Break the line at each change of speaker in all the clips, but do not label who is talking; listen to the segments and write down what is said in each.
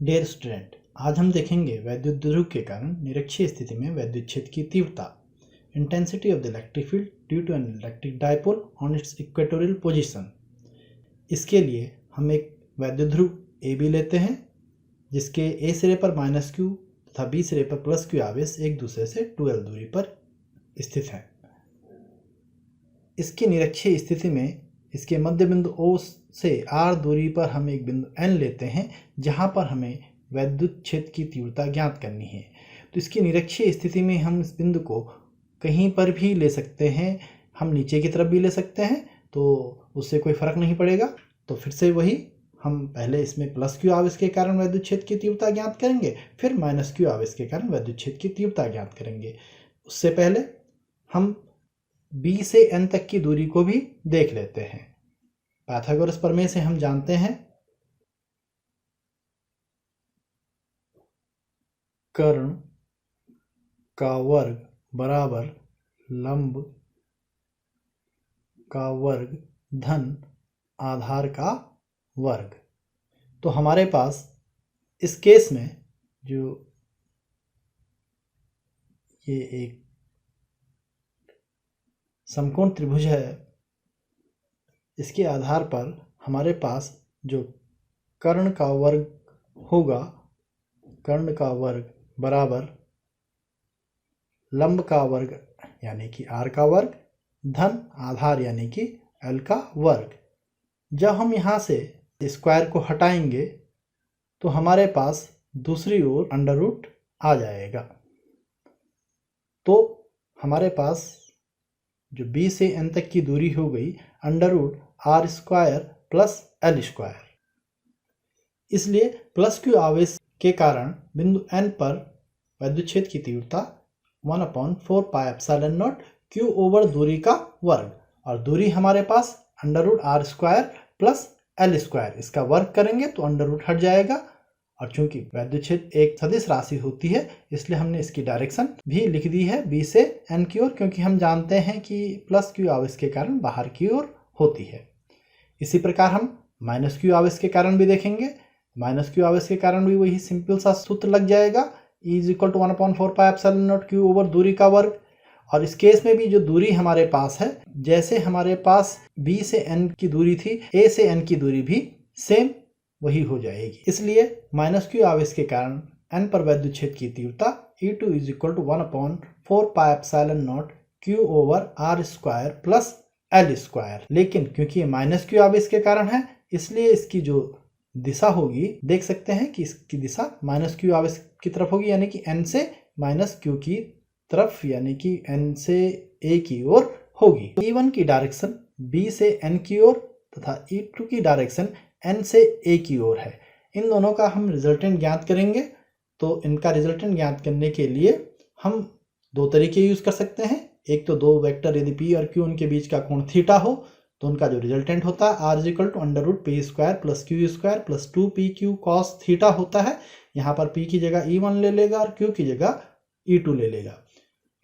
Dear student, आज हम देखेंगे वैद्युत ध्रुव के कारण निरक्षीय स्थिति में वैद्युत क्षेत्र की तीव्रता, intensity of the electric field due to an electric dipole on its equatorial position. इसके लिए हम एक वैद्युत ध्रुव ए बी लेते हैं जिसके ए सिरे पर -q तथा बी सिरे पर +q आवेश एक दूसरे से 2l दूरी पर स्थित है। इसकी निरक्षीय स्थिति में इसके मध्य बिंदु O से R दूरी पर हम एक बिंदु N लेते हैं जहां पर हमें वैद्युत क्षेत्र की तीव्रता ज्ञात करनी है। तो इसकी निरक्षीय स्थिति में हम इस बिंदु को कहीं पर भी ले सकते हैं, हम नीचे की तरफ भी ले सकते हैं, तो उससे कोई फर्क नहीं पड़ेगा। तो फिर से वही, हम पहले इसमें +q आवेश के कारण वैद्युत क्षेत्र की तीव्रता ज्ञात करेंगे, फिर -q आवेश के कारण वैद्युत क्षेत्र की तीव्रता ज्ञात करेंगे। उससे पहले हम B से N तक की दूरी को भी देख लेते हैं। पाइथागोरस प्रमेय से हम जानते हैं कर्ण का वर्ग बराबर लंब का वर्ग धन आधार का वर्ग। तो हमारे पास इस केस में जो ये एक समकोण त्रिभुज है, इसके आधार पर हमारे पास जो कर्ण का वर्ग होगा, कर्ण का वर्ग बराबर लंब का वर्ग यानी कि r का वर्ग धन आधार यानी कि l का वर्ग। जब हम यहाँ से स्क्वायर को हटाएंगे तो हमारे पास दूसरी ओर √ आ जाएगा। तो हमारे पास जो B से N तक की दूरी हो गई √r² + l²। इसलिए +q आवेश के कारण बिंदु N पर वैद्युत क्षेत्र की तीव्रता 1/4πε0 q ओवर दूरी का वर्ग, और दूरी हमारे पास √r² + l², इसका वर्ग करेंगे तो √ हट जाएगा। और चूंकि वैद्युत क्षेत्र एक सदिश राशि होती है इसलिए हमने इसकी डायरेक्शन भी लिख दी है B से N की ओर, क्योंकि हम जानते हैं कि +q आवेश के कारण बाहर की ओर होती है। इसी प्रकार हम -q आवेश के कारण भी देखेंगे। -q आवेश के कारण भी वही सिंपल सा सूत्र लग जाएगा, E = 1/4πε0 q ओवर दूरी का वर्ग। और इस केस में भी जो दूरी हमारे पास है, जैसे हमारे पास B से N की दूरी थी, A से N की दूरी भी सेम वही हो जाएगी। इसलिए -q आवेश के कारण N पर वैद्युत क्षेत्र की तीव्रता E2 = 1/4πε0 q over r² + l²। लेकिन क्योंकि ये -q आवेश के कारण है इसलिए इसकी जो दिशा होगी, देख सकते हैं कि इसकी दिशा -q आवेश की तरफ होगी, यानी कि N से -q की तरफ, यानी कि N से A की ओर होगी। E1 की डायरेक्शन B से N की ओर तथा E2 की डायरेक्शन N से A की ओर है। इन दोनों का हम रिजल्टेंट ज्ञात करेंगे। तो इनका रिजल्टेंट ज्ञात करने के लिए हम दो तरीके यूज कर सकते हैं। एक तो दो वेक्टर यदि P और Q उनके बीच का कोण थीटा हो तो उनका जो रिजल्टेंट होता है R = √p² + q² + 2pq cos theta होता है। यहाँ पर P की जगह E1 ले लेगा और Q की जगह E2 ले लेगा।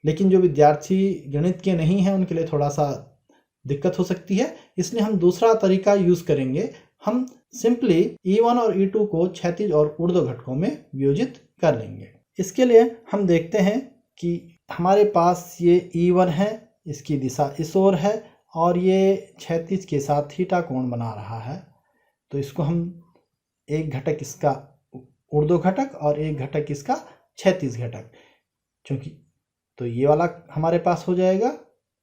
लेकिन जो विद्यार्थी गणित के नहीं हैं उनके लिए थोड़ा सा दिक्कत हो सकती है, इसलिए हम दूसरा तरीका यूज करेंगे। हम सिंपली E1 और E2 को क्षैतिज और ऊर्ध्व घटकों में वियोजित कर लेंगे। इसके लिए हम देखते हैं कि हमारे पास ये E1 है, इसकी दिशा इस ओर है और ये क्षैतिज के साथ थीटा कोण बना रहा है। तो इसको हम एक घटक इसका ऊर्ध्व घटक और एक घटक इसका क्षैतिज घटक, चूंकि तो ये वाला हमारे पास हो जाएगा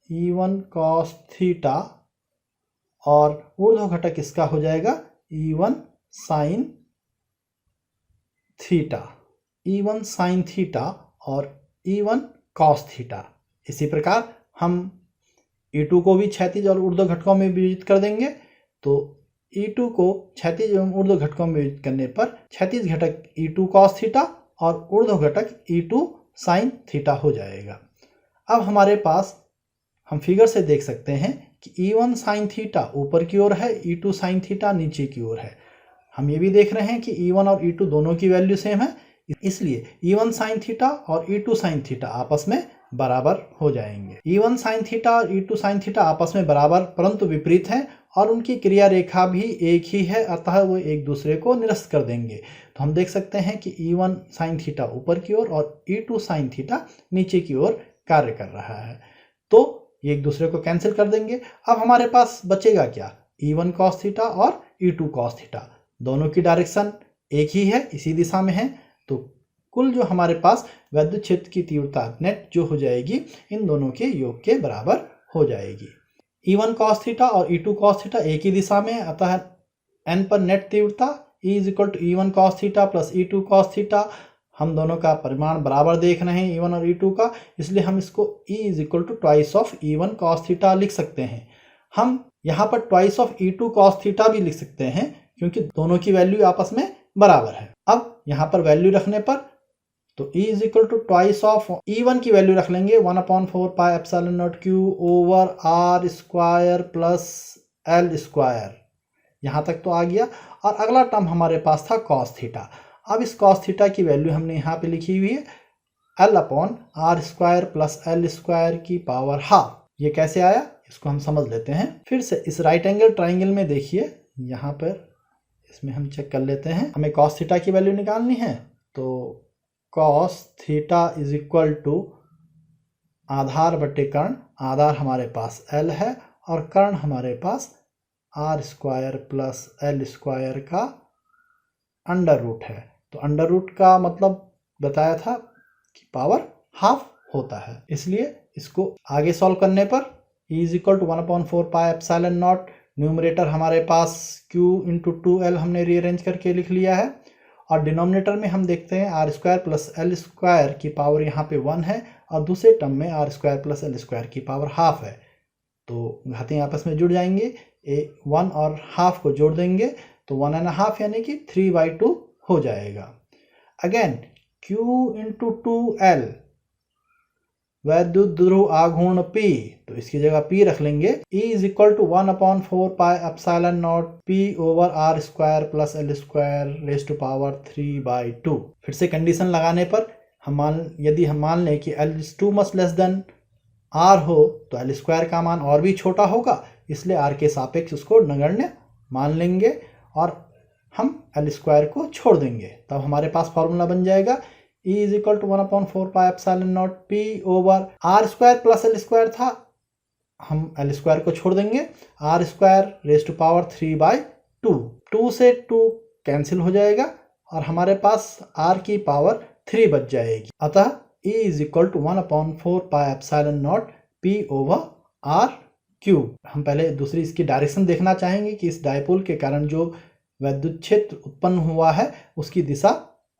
E1 cos थीटा और ऊर्ध्व घटक इसका हो जाएगा E1 sin theta, E1 sin theta और E1 cos थीटा। इसी प्रकार हम E2 को भी क्षैतिज और ऊर्ध्व घटकों में विभाजित कर देंगे। तो E2 को क्षैतिज एवं ऊर्ध्व घटकों में विभाजित करने पर क्षैतिज घटक E2 cos थीटा और ऊर्ध्व घटक E2 sin थीटा हो जाएगा। अब हमारे पास हम फिगर से देख सकते हैं कि E1 sin थीटा ऊपर की ओर है, E2 sin थीटा नीचे की ओर है। हम ये भी देख रहे हैं कि E1 और E2 दोनों की वैल्यू सेम है, इसलिए E1 sin थीटा और E2 sin थीटा आपस में बराबर हो जाएंगे। E1 sin थीटा और E2 sin थीटा आपस में बराबर परंतु विपरीत हैं, और उनकी क्रिया रेखा भी एक ही है, अतः वो एक दूसरे को निरस्त कर देंगे। तो हम देख सकते हैं कि E1 साइन थीटा ऊपर की ओर और E2 साइन थीटा नीचे की ओर कार्य कर रहा है, तो ये एक दूसरे को कैंसिल कर देंगे। अब हमारे पास बचेगा क्या, E1 cos थीटा और E2 cos थीटा। दोनों की डायरेक्शन एक ही है, इसी दिशा में है, तो कुल जो हमारे पास वैद्युत क्षेत्र की तीव्रता नेट जो हो जाएगी इन दोनों के योग के बराबर हो जाएगी। E1 cos थीटा और E2 cos थीटा एक ही दिशा में है, अतः n पर नेट तीव्रता E is equal to E1 cos theta plus E2 cos theta. हम दोनों का परिमाण बराबर देख रहे हैं E1 और E2 का, इसलिए हम इसको E is equal to twice of E1 cos theta लिख सकते हैं। हम यहाँ पर twice of E2 cos theta भी लिख सकते हैं क्योंकि दोनों की वैल्यू आपस में बराबर है। अब यहाँ पर वैल्यू रखने पर तो E is equal to twice of E1 की वैल्यू रख लेंगे 1/4 pi epsilon naught Q over R square plus L square, यहाँ तक तो आ गया। और अगला टर्म हमारे पास था cos थीटा। अब इस cos थीटा की वैल्यू हमने यहाँ पे लिखी हुई है L/R square plus L square की पावर हाफ। ये कैसे आया इसको हम समझ लेते हैं। फिर से इस राइट एंगल ट्राइंगल में देखिए, यहाँ पर इसमें हम चेक कर लेते हैं। हमें cos थीटा की वैल्यू निकालनी है, तो cos theta is equal to आधार बटे कर्ण, आधार हमारे पास L है और कर्ण हमारे पास R square plus L square का अंडर रूट है। तो अंडर रूट का मतलब बताया था कि पावर हाफ होता है, इसलिए इसको आगे सॉल्व करने पर E is equal to 1/4 pi epsilon naught, numerator हमारे पास Q इंटू 2L हमने रीअरेंज करके लिख लिया है, और डिनोमिनेटर में हम देखते हैं R square plus L square की पावर यहाँ पे 1 है और दूसरे टर्म में R square plus L square की पावर हाफ है। तो घातें आपस में जुड़ जाएंगे, 1 और हाफ को जोड़ देंगे तो 1.5 यानी कि 3/2 हो जाएगा। अगेन Q इंटू 2L वैद्युत ध्रुव आघूर्ण P, तो इसकी जगह P रख लेंगे। E is equal to 1/4 pi epsilon naught P over R square plus L square raise to power 3/2। फिर से कंडीशन लगाने पर यदि हम मान लें कि L is too much less than R हो तो L स्क्वायर का मान और भी छोटा होगा, इसलिए R के सापेक्ष उसको नगण्य मान लेंगे और हम L स्क्वायर को छोड़ देंगे। तब हमारे पास फॉर्मूला बन जाएगा E is equal to 1/4 pi epsilon naught P over R square plus L square था, हम L स्क्वायर को छोड़ देंगे, R square raise to power 3/2। 2 से 2 कैंसिल हो जाएगा और हमारे पास R की पावर 3 बच जाएगी। अतः E is equal to 1/4 pi epsilon naught P over R cube. हम पहले दूसरी इसकी डायरेक्शन देखना चाहेंगे कि इस डायपोल के कारण जो वैद्युत क्षेत्र उत्पन्न हुआ है उसकी दिशा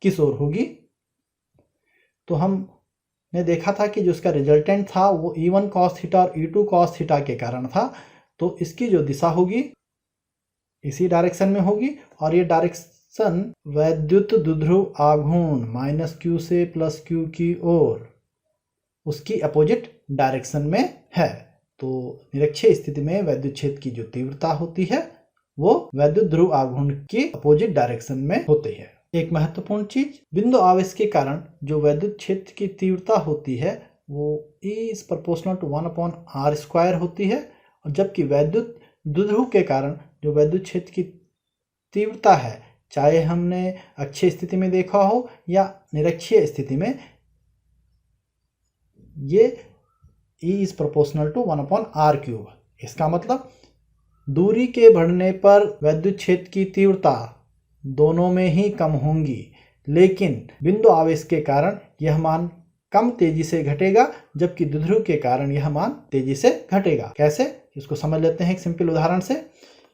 किस ओर होगी। तो हमने देखा था कि जो इसका रिजल्टेंट था वो E1 cos थीटा और E2 cos थीटा के कारण था, तो इसकी जो दिशा होगी इसी डायरेक्शन में होगी और ये डायरेक्शन वैद्युत द्विध्रुव आघूर्ण -Q से +Q की ओर उसकी अपोजिट डायरेक्शन में है। तो निरक्षीय स्थिति में वैद्युत क्षेत्र की जो तीव्रता होती है वो वैद्युत ध्रुव आघूर्ण की अपोजिट डायरेक्शन में होती है। एक महत्वपूर्ण चीज, बिंदु आवेश के कारण जो वैद्युत क्षेत्र की तीव्रता होती है वो E is proportional to 1/R square होती है, और जबकि वैद्युत द्विध्रुव के कारण जो वैद्युत क्षेत्र की तीव्रता है, चाहे हमने अक्षीय स्थिति में देखा हो या निरक्षीय स्थिति में, ये E is proportional to 1/R cube. इसका मतलब दूरी के बढ़ने पर वैद्युत क्षेत्र की तीव्रता दोनों में ही कम होंगी, लेकिन बिंदु आवेश के कारण यह मान कम तेजी से घटेगा, जबकि द्विध्रुव के कारण यह मान तेजी से घटेगा। कैसे, इसको समझ लेते हैं एक सिंपल उदाहरण से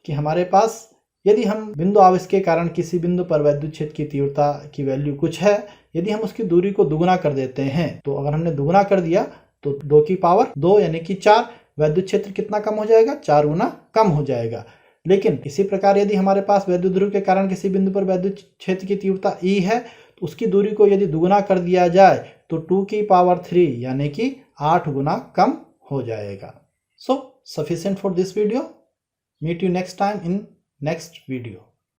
कि हमारे पास यदि हम बिंदु आवेश के कारण किसी बिंदु पर वैद्युत क्षेत्र की तीव्रता की वैल्यू कुछ है, यदि हम उसकी दूरी को दुगुना कर देते हैं, तो अगर हमने दुगुना कर दिया तो 2 की पावर 2 यानी कि 4, वैद्युत क्षेत्र कितना कम हो जाएगा, 4 गुना कम हो जाएगा। लेकिन इसी प्रकार यदि हमारे पास वैद्युत ध्रुव के कारण किसी बिंदु पर वैद्युत क्षेत्र की तीव्रता E है, तो उसकी दूरी को यदि दुगुना कर दिया जाए तो 2 की पावर 3 यानी कि 8 गुना कम हो जाएगा। So sufficient for this video. Meet you next time in next video.